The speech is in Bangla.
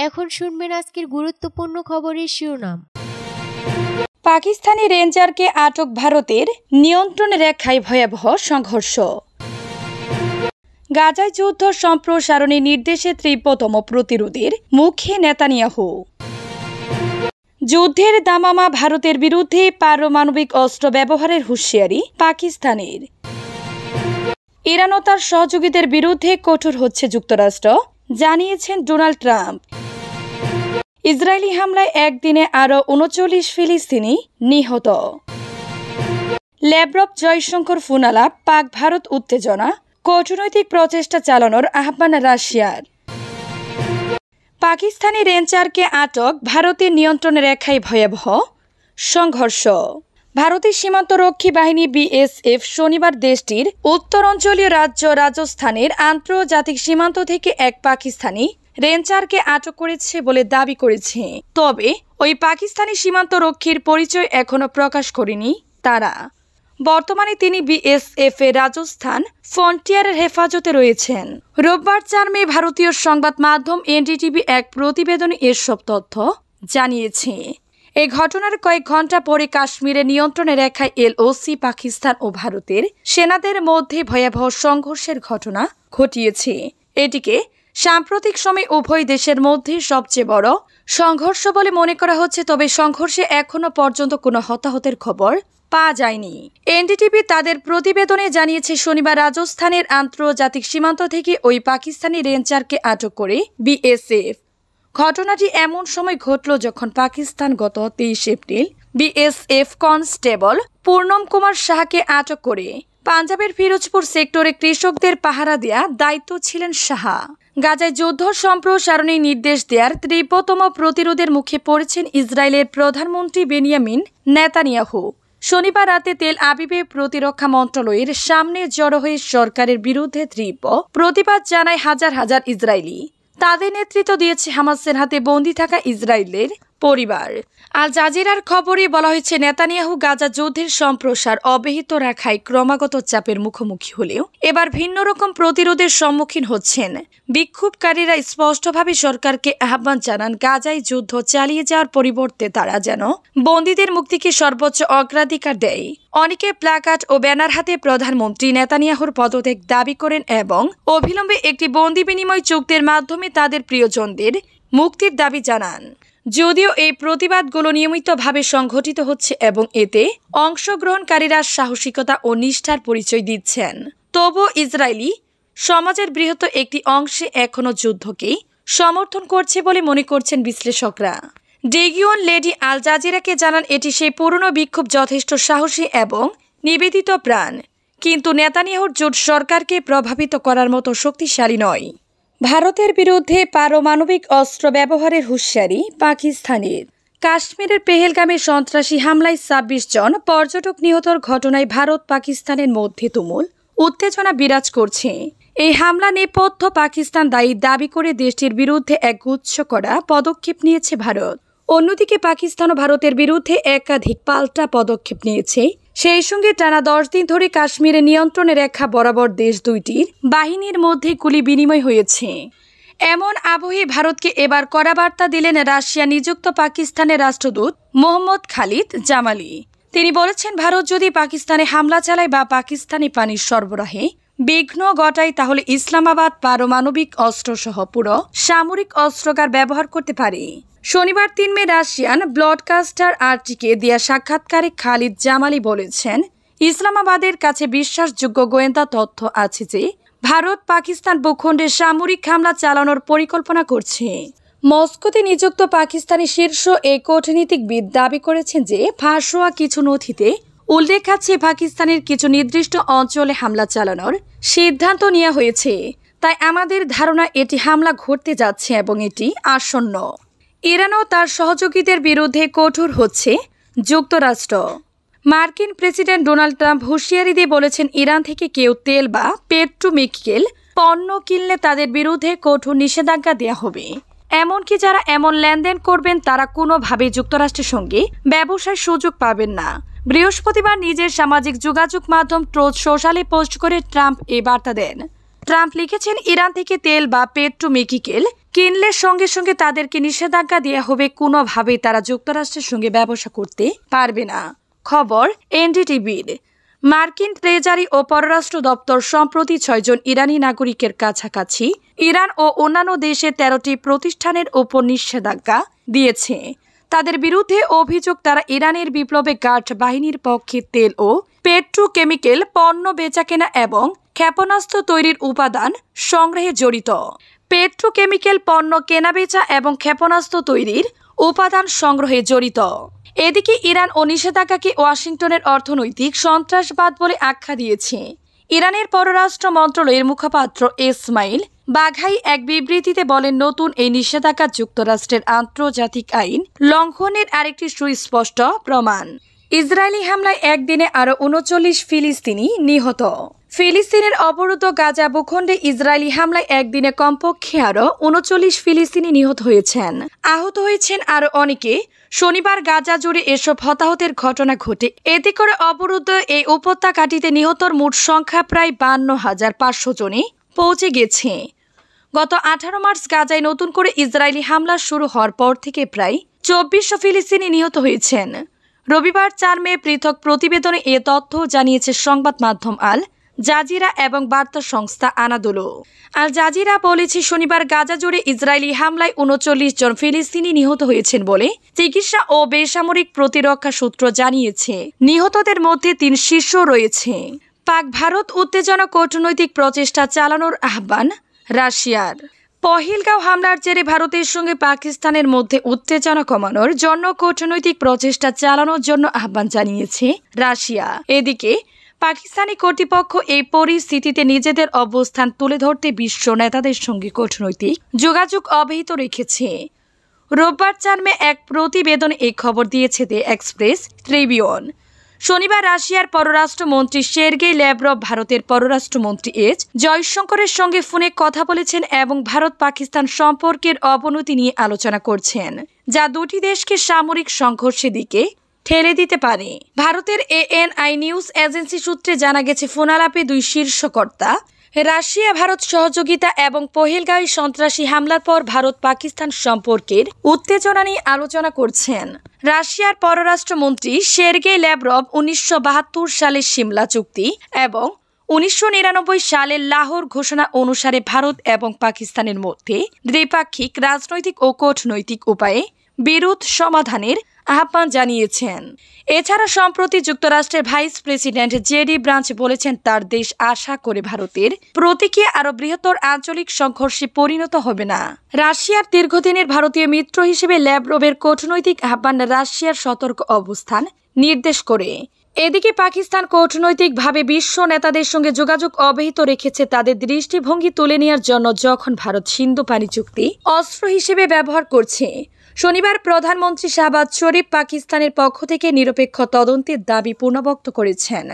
এখন শুনবেন আজকের গুরুত্বপূর্ণ খবরের শিরোনাম। পাকিস্তানি রেঞ্জারকে আটক, ভারতের নিয়ন্ত্রণ রেখায় ভয়াবহ সংঘর্ষ। গাজায় যুদ্ধ সম্প্রসারণের নির্দেশে তীব্রতম প্রতিরোধের মুখে নেতানিয়াহু। যুদ্ধের দামামা, ভারতের বিরুদ্ধে পারমাণবিক অস্ত্র ব্যবহারের হুঁশিয়ারি পাকিস্তানের। ইরান ও তার সহযোগীদের বিরুদ্ধে কঠোর হচ্ছে যুক্তরাষ্ট্র, জানিয়েছেন ডোনাল্ড ট্রাম্প। ইসরায়েলি হামলায় একদিনে আরও ৩৯ ফিলিস্তিনি নিহত। ল্যাভরভ জয়শঙ্কর ফোনালাপ, পাক ভারত উত্তেজনা, কূটনৈতিক প্রচেষ্টা চালানোর আহ্বান রাশিয়ার। পাকিস্তানি রেঞ্জারকে আটক, ভারতের নিয়ন্ত্রণ রেখায় ভয়াবহ সংঘর্ষ। ভারতের সীমান্তরক্ষী বাহিনী বিএসএফ শনিবার দেশটির উত্তরাঞ্চলীয় রাজ্য রাজস্থানের আন্তর্জাতিক সীমান্ত থেকে এক পাকিস্তানি রেঞ্জারকে আটক করেছে বলে দাবি করেছে। তবে ওই পাকিস্তানি সীমান্তরক্ষীর পরিচয় এখনো প্রকাশ করেনি তারা। বর্তমানে তিনি বিএসএফ এর রাজস্থান ফ্রন্টিয়ারের হেফাজতে রয়েছেন। রোববার ৪ মে ভারতীয় সংবাদ মাধ্যম এনডিটিভি এক প্রতিবেদনে এসব তথ্য জানিয়েছে। এই ঘটনার কয়েক ঘণ্টা পরে কাশ্মীরের নিয়ন্ত্রণে রেখায় এলওসি পাকিস্তান ও ভারতের সেনাদের মধ্যে ভয়াবহ সংঘর্ষের ঘটনা ঘটিয়েছে। এটিকে সাম্প্রতিক সময়ে উভয় দেশের মধ্যে সবচেয়ে বড় সংঘর্ষ বলে মনে করা হচ্ছে। তবে সংঘর্ষে এখনো পর্যন্ত কোনো হতাহতের খবর পাওয়া যায়নি। এনডিটিভি তাদের প্রতিবেদনে জানিয়েছে, শনিবার রাজস্থানের আন্তর্জাতিক সীমান্ত থেকে ওই পাকিস্তানি রেঞ্জারকে আটক করে বিএসএফ। ঘটনাটি এমন সময় ঘটল যখন পাকিস্তান গত 23 April BSF constable Purnam Kumar শাহকে আটক করে পাঞ্জাবের ফিরোজপুর সেক্টরে কৃষকদের পাহারা দেয়া দায়িত্ব ছিলেন শাহ। গাজায় যুদ্ধ সম্প্রসারণের নির্দেশ দেওয়ার তীব্রতম প্রতিরোধের মুখে পড়েছেন ইসরায়েলের প্রধানমন্ত্রী বেনিয়ামিন নেতানিয়াহু। শনিবার রাতে তেল আবিবে প্রতিরক্ষা মন্ত্রণালয়ের সামনে জড়ো হয়ে সরকারের বিরুদ্ধে তীব্র প্রতিবাদ জানায় হাজার হাজার ইসরায়েলি। তাদের নেতৃত্ব দিয়েছে হামাসের হাতে বন্দী থাকা ইসরায়েলের পরিবার। আল জাজিরার খবরে বলা হয়েছে, নেতানিয়াহু গাজা যুদ্ধের সম্প্রসার অব্যাহত রাখায় ক্রমাগত চাপের মুখোমুখি হলেও এবার ভিন্ন রকম প্রতিরোধের সম্মুখীন হচ্ছেন। বিক্ষোভকারীরা স্পষ্টভাবে সরকারকে আহ্বান জানান, গাজায় যুদ্ধ চালিয়ে যাওয়ার পরিবর্তে তারা যেন বন্দীদের মুক্তিকে সর্বোচ্চ অগ্রাধিকার দেয়। অনেকে প্ল্যাকার্ড ও ব্যানার হাতে প্রধানমন্ত্রী নেতানিয়াহুর পদত্যাগ দাবি করেন এবং অবিলম্বে একটি বন্দী বিনিময় চুক্তির মাধ্যমে তাদের প্রিয়জনদের মুক্তির দাবি জানান। যদিও এই প্রতিবাদগুলো নিয়মিতভাবে সংঘটিত হচ্ছে এবং এতে অংশগ্রহণকারীরা সাহসিকতা ও নিষ্ঠার পরিচয় দিচ্ছেন, তবুও ইসরায়েলি সমাজের বৃহত্তর একটি অংশে এখনও যুদ্ধকেই সমর্থন করছে বলে মনে করছেন বিশ্লেষকরা। ডেগিওন লেডি আল জাজিরাকে জানান, এটি সেই পুরনো বিক্ষোভ যথেষ্ট সাহসী এবং নিবেদিত প্রাণ, কিন্তু নেতানিয়াহুর জোট সরকারকে প্রভাবিত করার মতো শক্তিশালী নয়। ভারতের বিরুদ্ধে পারমাণবিক অস্ত্র ব্যবহারের হুঁশিয়ারি পাকিস্তানের। কাশ্মীরের পেহেলগামে সন্ত্রাসী হামলায় ২৬ জন পর্যটক নিহতর ঘটনায় ভারত পাকিস্তানের মধ্যে তুমুল উত্তেজনা বিরাজ করছে। এই হামলা নেপথ্য পাকিস্তান দাবি করে দেশটির বিরুদ্ধে এক গুচ্ছ করা পদক্ষেপ নিয়েছে ভারত। অন্যদিকে পাকিস্তানও ভারতের বিরুদ্ধে একাধিক পাল্টা পদক্ষেপ নিয়েছে। সেই সঙ্গে টানা ১০ দিন ধরে কাশ্মীরের নিয়ন্ত্রণে রেখা বরাবর দেশ দুইটির বাহিনীর মধ্যে গুলি বিনিময় হয়েছে। এমন আবহে ভারতকে এবার কড়া বার্তা দিলেন রাশিয়া নিযুক্ত পাকিস্তানের রাষ্ট্রদূত মোহাম্মদ খালিদ জামালি। তিনি বলেছেন, ভারত যদি পাকিস্তানে হামলা চালায় বা পাকিস্তানি পানির সরবরাহে বিঘ্ন ঘটায়, তাহলে ইসলামাবাদ পারমাণবিক অস্ত্রসহ পুরো সামরিক অস্ত্রাগার ব্যবহার করতে পারে। শনিবার ৩ মে রাশিয়ান ব্রডকাস্টার আরটিকে দেয়া সাক্ষাৎকারে খালিদ জামালি বলেছেন, ইসলামাবাদের কাছে বিশ্বাসযোগ্য গোয়েন্দা তথ্য আছে যে ভারত পাকিস্তান ভূখণ্ডে সামরিক হামলা চালানোর পরিকল্পনা করছে। মস্কোতে নিযুক্ত পাকিস্তানি শীর্ষ এই কূটনীতিকবিদ দাবি করেছেন যে ফাঁস হওয়া কিছু নথিতে উল্লেখ আছে পাকিস্তানের কিছু নির্দিষ্ট অঞ্চলে হামলা চালানোর সিদ্ধান্ত নেওয়া হয়েছে। তাই আমাদের ধারণা এটি হামলা ঘটতে যাচ্ছে এবং এটি আসন্ন। ইরান ও তার সহযোগীদের বিরুদ্ধে কঠোর হচ্ছে যুক্তরাষ্ট্র। মার্কিন প্রেসিডেন্ট ডোনাল্ড ট্রাম্প হুঁশিয়ারি দিয়ে বলেছেন, ইরান থেকে কেউ তেল বা পেট্রোকেমিক্যাল পণ্য কিনলে তাদের বিরুদ্ধে কঠোর নিষেধাজ্ঞা দেওয়া হবে। এমনকি যারা এমন লেনদেন করবেন তারা কোনোভাবে যুক্তরাষ্ট্রের সঙ্গে ব্যবসার সুযোগ পাবেন না। বৃহস্পতিবার নিজের সামাজিক যোগাযোগ মাধ্যম ট্রুথ সোশ্যালে পোস্ট করে ট্রাম্প এই বার্তা দেন। ট্রাম্প লিখেছেন, ইরান থেকে তেল বা পেট্রোকেমিক্যাল কিনলে সঙ্গে সঙ্গে তাদেরকে নিষেধাজ্ঞা দেওয়া হবে, কোনোভাবেই তারা যুক্তরাষ্ট্রের সঙ্গে ব্যবসা করতে পারবে না। খবর এনডিটিভির। মার্কিন ট্রেজারি ও পররাষ্ট্র দপ্তর সম্প্রতি 6 জন ইরানি নাগরিকের কাছাকাছি ইরান ও অন্যান্য দেশের 13টি প্রতিষ্ঠানের ওপর নিষেধাজ্ঞা দিয়েছে। তাদের বিরুদ্ধে অভিযোগ তারা ইরানের বিপ্লবে গার্ড বাহিনীর পক্ষে তেল ও পেট্রোকেমিক্যাল পণ্য বেচাকেনা এবং ক্ষেপণাস্ত্র তৈরির উপাদান সংগ্রহে জড়িত। পেট্রোকেমিক্যাল পণ্য কেনাবেচা এবং ক্ষেপণাস্ত্র তৈরির উপাদান সংগ্রহে জড়িত। এদিকে ইরান ও নিষেধাজ্ঞাকে ওয়াশিংটনের অর্থনৈতিক সন্ত্রাসবাদ বলে আখ্যা দিয়েছে। ইরানের পররাষ্ট্র মন্ত্রণালয়ের মুখপাত্র ইসমাইল বাঘাই এক বিবৃতিতে বলেন, নতুন এই নিষেধাজ্ঞা যুক্তরাষ্ট্রের আন্তর্জাতিক আইন লঙ্ঘনের আরেকটি সুস্পষ্ট প্রমাণ। ইসরায়েলি হামলায় একদিনে আরও 39 ফিলিস্তিনি নিহত। ফিলিস্তিনের অবরুদ্ধ গাজা ভূখণ্ডে ইসরায়েলি হামলায় একদিনে কমপক্ষে আরও 39 ফিলিস্তিনি নিহত হয়েছেন। আহত হয়েছেন আরও অনেকে। শনিবার গাজা জুড়ে এসব হতাহতের ঘটনা ঘটে। এতে করে অবরুদ্ধ এই উপত্যকাটিতে নিহতর মোট সংখ্যা প্রায় 52,500 জনে পৌঁছে গেছে। গত 18 মার্চ গাজায় নতুন করে ইসরায়েলি হামলা শুরু হওয়ার পর থেকে প্রায় 2400 ফিলিস্তিনি নিহত হয়েছেন। রবিবার 4 মে পৃথক প্রতিবেদনে এ তথ্য জানিয়েছে সংবাদ মাধ্যম আল জাজিরা এবং বার্তা সংস্থা আনাদোলো। আল জাজিরা বলেছে, শনিবার গাজা জুড়ে ইসরায়েলি হামলায় 39 জন ফিলিস্তিনি নিহত হয়েছেন বলে চিকিৎসা ও বেসামরিক প্রতিরক্ষা সূত্র জানিয়েছে। নিহতদের মধ্যে 3 শিশু রয়েছে। পাক ভারত উত্তেজনা কূটনৈতিক প্রচেষ্টা চালানোর আহ্বান রাশিয়ার। পহেলগাঁও হামলার জেরে ভারতের সঙ্গে পাকিস্তানের মধ্যে উত্তেজনা কমানোর জন্য কূটনৈতিক প্রচেষ্টা চালানোর জন্য আহ্বান জানিয়েছে রাশিয়া। এদিকে পাকিস্তানি কর্তৃপক্ষ এই পরিস্থিতিতে নিজেদের অবস্থান তুলে ধরতে বিশ্ব নেতাদের সঙ্গে কূটনৈতিক যোগাযোগ অব্যাহত রেখেছে। রোববার 4 মে এক প্রতিবেদনে এই খবর দিয়েছে দ্য এক্সপ্রেস ট্রিবিউন। শনিবার রাশিয়ার পররাষ্ট্রমন্ত্রী সের্গেই ল্যাভরভ ভারতের পররাষ্ট্রমন্ত্রী এস জয়শঙ্করের সঙ্গে ফোনে কথা বলেছেন এবং ভারত পাকিস্তান সম্পর্কের অবনতি নিয়ে আলোচনা করছেন, যা দুটি দেশকে সামরিক সংঘর্ষের দিকে ঠেলে দিতে পারে। ভারতের এএনআই নিউজ এজেন্সি সূত্রে জানা গেছে, ফোনালাপে 2 শীর্ষ কর্তা রাশিয়া ভারত সহযোগিতা এবং পহেলগাঁওয়ে সন্ত্রাসী হামলার পর ভারত পাকিস্তান সম্পর্কের উত্তেজনা নিয়ে আলোচনা করছেন। রাশিয়ার পররাষ্ট্রমন্ত্রী সের্গেই ল্যাভরভ 1972 সালের সিমলা চুক্তি এবং 1999 সালের লাহোর ঘোষণা অনুসারে ভারত এবং পাকিস্তানের মধ্যে দ্বিপাক্ষিক রাজনৈতিক ও কূটনৈতিক উপায়ে বিরোধ সমাধানের আহ্বান জানিয়েছেন। এছাড়া সম্প্রতি যুক্তরাষ্ট্রের ভাইস প্রেসিডেন্ট জেডি ব্রাঞ্চ বলেছেন, তার দেশ আশা করে ভারতের প্রতিক্রিয়া আরও বৃহত্তর আঞ্চলিক সংঘর্ষে পরিণত হবে না। রাশিয়ার দীর্ঘদিনের ভারতীয় মিত্র হিসেবে ল্যাভরভের কূটনৈতিক আহ্বান রাশিয়ার সতর্ক অবস্থান নির্দেশ করে। এদিকে পাকিস্তান কূটনৈতিকভাবে বিশ্ব নেতাদের সঙ্গে যোগাযোগ অব্যাহত রেখেছে তাদের দৃষ্টিভঙ্গি তুলে নেওয়ার জন্য, যখন ভারত সিন্ধু পানি চুক্তি অস্ত্র হিসেবে ব্যবহার করছে। শনিবার প্রধানমন্ত্রী শাহবাজ শরীফ পাকিস্তানের পক্ষ থেকে নিরপেক্ষ তদন্তের দাবি পুনর্ব্যক্ত করেছেন।